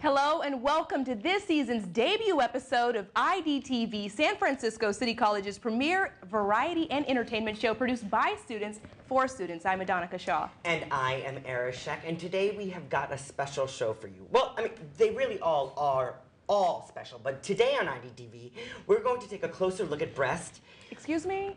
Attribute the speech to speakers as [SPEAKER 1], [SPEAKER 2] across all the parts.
[SPEAKER 1] Hello and welcome to this season's debut episode of IDTV, San Francisco City College's premier variety and entertainment show produced by students for students. I'm Adonica Shaw.
[SPEAKER 2] And I am Erez Shek, and today we have got a special show for you. Well, I mean, they really all are special, but today on IDTV, we're going to take a closer look at breast.
[SPEAKER 1] Excuse me?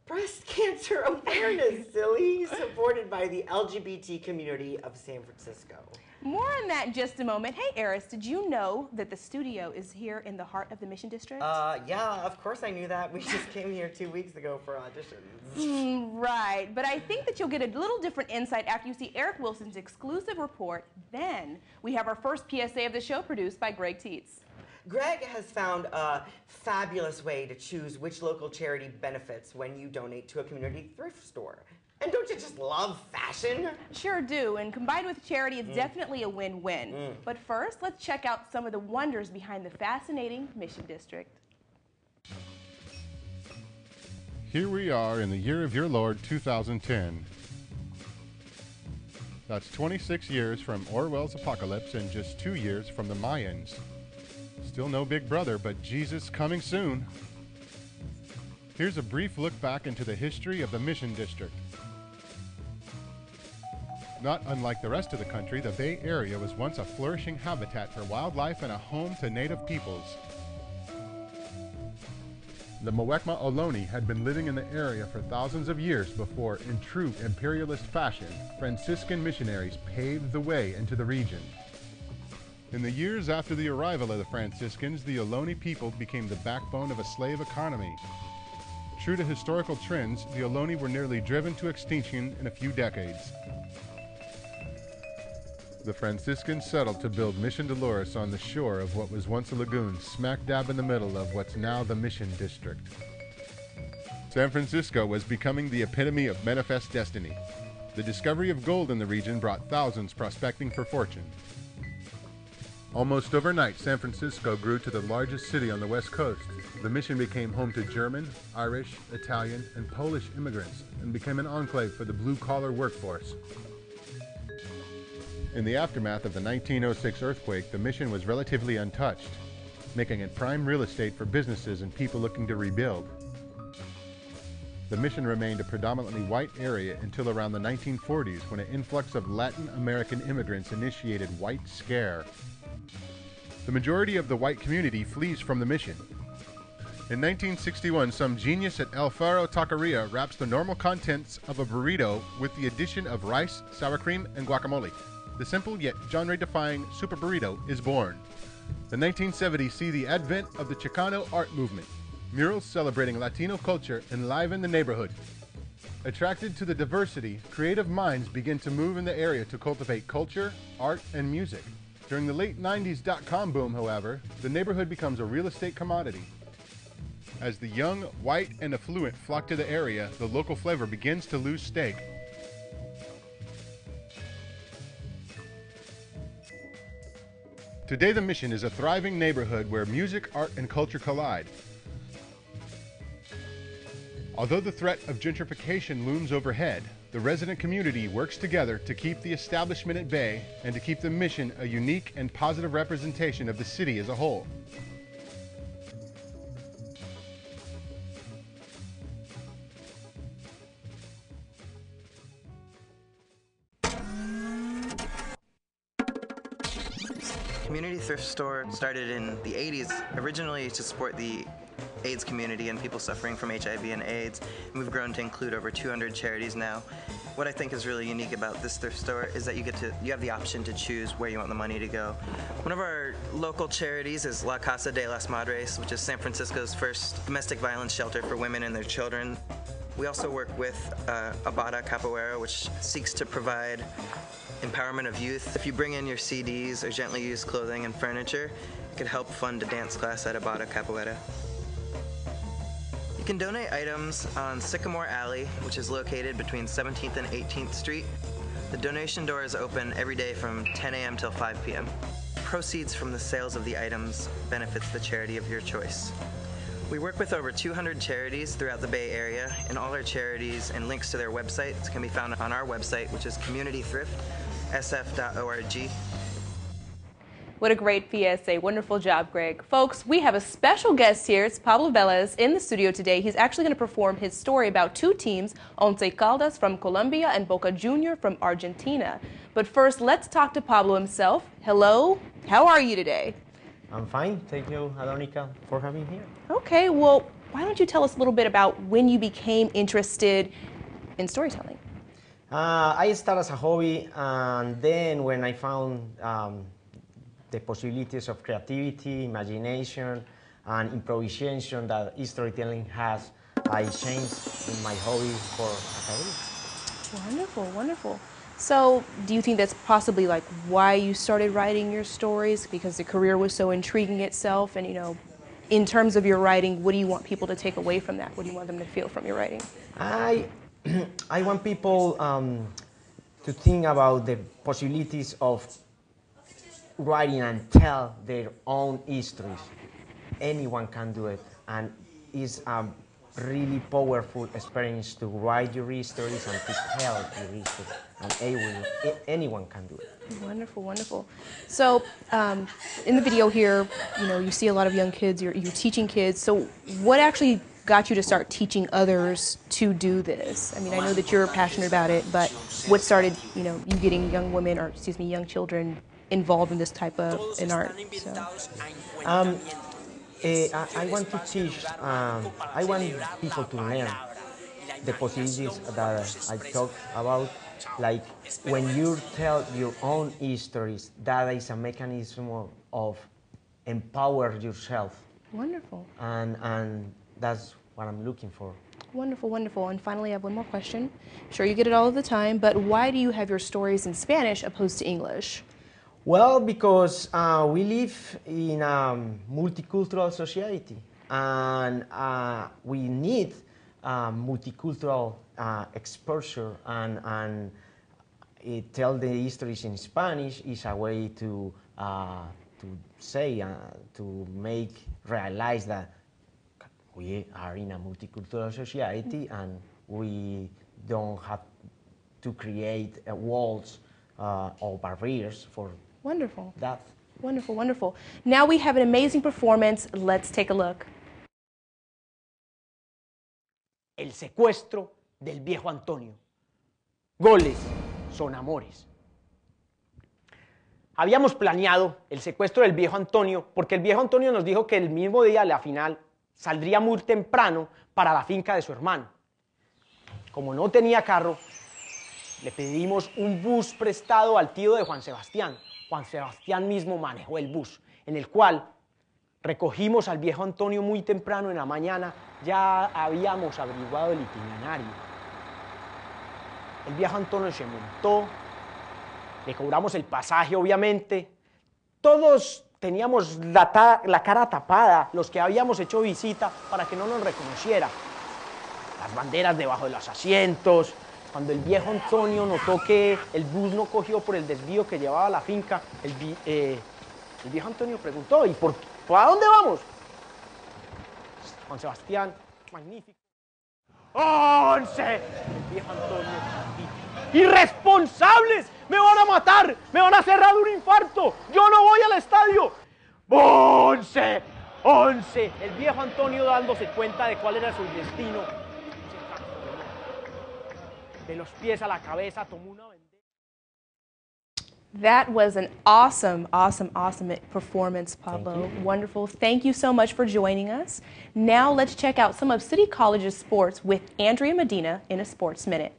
[SPEAKER 2] Breast cancer awareness, silly, supported by the LGBT community of San Francisco.
[SPEAKER 1] More on that in just a moment. Hey, Erez, did you know that the studio is here in the heart of the Mission District?
[SPEAKER 2] Yeah, of course I knew that. We just came here 2 weeks ago for auditions.
[SPEAKER 1] Right, but I think that you'll get a little different insight after you see Eric Wilson's exclusive report. Then we have our first PSA of the show produced by Greg Tietz.
[SPEAKER 2] Greg has found a fabulous way to choose which local charity benefits when you donate to a community thrift store. And don't you just love fashion?
[SPEAKER 1] Sure do, and combined with charity, it's definitely a win-win. But first, let's check out some of the wonders behind the fascinating Mission District.
[SPEAKER 3] Here we are in the year of your Lord, 2010. That's 26 years from Orwell's apocalypse and just 2 years from the Mayans. Still no Big Brother, but Jesus coming soon. Here's a brief look back into the history of the Mission District. Not unlike the rest of the country, the Bay Area was once a flourishing habitat for wildlife and a home to native peoples. The Muwekma Ohlone had been living in the area for thousands of years before, in true imperialist fashion, Franciscan missionaries paved the way into the region. In the years after the arrival of the Franciscans, the Ohlone people became the backbone of a slave economy. True to historical trends, the Ohlone were nearly driven to extinction in a few decades. The Franciscans settled to build Mission Dolores on the shore of what was once a lagoon, smack dab in the middle of what's now the Mission District. San Francisco was becoming the epitome of manifest destiny. The discovery of gold in the region brought thousands prospecting for fortune. Almost overnight, San Francisco grew to the largest city on the West Coast. The Mission became home to German, Irish, Italian, and Polish immigrants and became an enclave for the blue-collar workforce. In the aftermath of the 1906 earthquake, the Mission was relatively untouched, making it prime real estate for businesses and people looking to rebuild. The Mission remained a predominantly white area until around the 1940s, when an influx of Latin American immigrants initiated White Scare. The majority of the white community flees from the Mission. In 1961, some genius at El Faro Taqueria wraps the normal contents of a burrito with the addition of rice, sour cream, and guacamole. The simple yet genre-defying super burrito is born. The 1970s see the advent of the Chicano art movement. Murals celebrating Latino culture enliven the neighborhood. Attracted to the diversity, creative minds begin to move in the area to cultivate culture, art, and music. During the late 90s dot-com boom, however, the neighborhood becomes a real estate commodity. As the young, white, and affluent flock to the area, the local flavor begins to lose stake. Today, the Mission is a thriving neighborhood where music, art, and culture collide. Although the threat of gentrification looms overhead, the resident community works together to keep the establishment at bay and to keep the Mission a unique and positive representation of the city as a whole.
[SPEAKER 4] Community Thrift Store started in the 80s, originally to support the AIDS community and people suffering from HIV and AIDS. And we've grown to include over 200 charities now. What I think is really unique about this thrift store is that you have the option to choose where you want the money to go. One of our local charities is La Casa de las Madres, which is San Francisco's first domestic violence shelter for women and their children. We also work with Adonica Capoeira, which seeks to provide empowerment of youth. If you bring in your CDs or gently used clothing and furniture, it could help fund a dance class at Adonica Capoeira. You can donate items on Sycamore Alley, which is located between 17th and 18th Street. The donation door is open every day from 10 a.m. till 5 p.m. Proceeds from the sales of the items benefits the charity of your choice. We work with over 200 charities throughout the Bay Area, and all our charities and links to their websites can be found on our website, which is communitythrift.sf.org.
[SPEAKER 1] What a great PSA. Wonderful job, Greg. Folks, we have a special guest here. It's Pablo Velez in the studio today. He's actually going to perform his story about two teams, Once Caldas from Colombia and Boca Junior from Argentina. But first, let's talk to Pablo himself. Hello, how are you today?
[SPEAKER 5] I'm fine. Thank you, Adonica, for having me here.
[SPEAKER 1] Okay, well, why don't you tell us a little bit about when you became interested in storytelling?
[SPEAKER 5] I started as a hobby, and then when I found the possibilities of creativity, imagination, and improvisation that storytelling has, I changed my hobby for a career.
[SPEAKER 1] Wonderful, wonderful. So do you think that's possibly like why you started writing your stories? Because the career was so intriguing itself, and you know, in terms of your writing, what do you want people to take away from that? What do you want them to feel from your writing?
[SPEAKER 5] I want people to think about the possibilities of writing and tell their own histories. Anyone can do it, and it's a really powerful experience to write your histories and to tell your history, and anyone can do it.
[SPEAKER 1] Wonderful, wonderful. So in the video here, you know, you see a lot of young kids, you're teaching kids. So what actually got you to start teaching others to do this? I mean, I know that you're passionate about it, but what started, you know, you getting young women, or excuse me, young children involved in this type of art? So.
[SPEAKER 5] I want to teach, I want people to learn the possibilities that I talked about. Like when you tell your own histories, that is a mechanism of empower yourself.
[SPEAKER 1] Wonderful.
[SPEAKER 5] And that's what I'm looking for.
[SPEAKER 1] Wonderful, wonderful. And finally, I have one more question. I'm sure you get it all of the time, but why do you have your stories in Spanish opposed to English?
[SPEAKER 5] Well, because we live in a multicultural society, and we need multicultural exposure, and tell the histories in Spanish is a way to say, to make realize that we are in a multicultural society, and we don't have to create walls or barriers for
[SPEAKER 1] Wonderful.
[SPEAKER 5] that.
[SPEAKER 1] Wonderful, wonderful. Now we have an amazing performance. Let's take a look.
[SPEAKER 6] El secuestro del viejo Antonio. Goles son amores. Habíamos planeado el secuestro del viejo Antonio porque el viejo Antonio nos dijo que el mismo día de la final saldría muy temprano para la finca de su hermano. Como no tenía carro, le pedimos un bus prestado al tío de Juan Sebastián. Juan Sebastián mismo manejó el bus, en el cual recogimos al viejo Antonio muy temprano en la mañana. Ya habíamos averiguado el itinerario. El viejo Antonio se montó, le cobramos el pasaje, obviamente. Todos teníamos la cara tapada, los que habíamos hecho visita, para que no nos reconociera. Las banderas debajo de los asientos. Cuando el viejo Antonio notó que el bus no cogió por el desvío que llevaba a la finca, el viejo Antonio preguntó, ¿y ¿para dónde vamos? Juan Sebastián, magnífico. ¡11! El viejo Antonio, ¡irresponsables! ¡Me van a matar! ¡Me van a cerrar un infarto! ¡Yo no voy al estadio! ¡11! ¡11! El viejo Antonio, dándose cuenta de cuál era su destino, de los pies a la cabeza, tomó una bandera.
[SPEAKER 1] That was an awesome, awesome, awesome performance, Pablo. Wonderful. Thank you so much for joining us. Now let's check out some of City College's sports with Andrea Medina in a Sports Minute.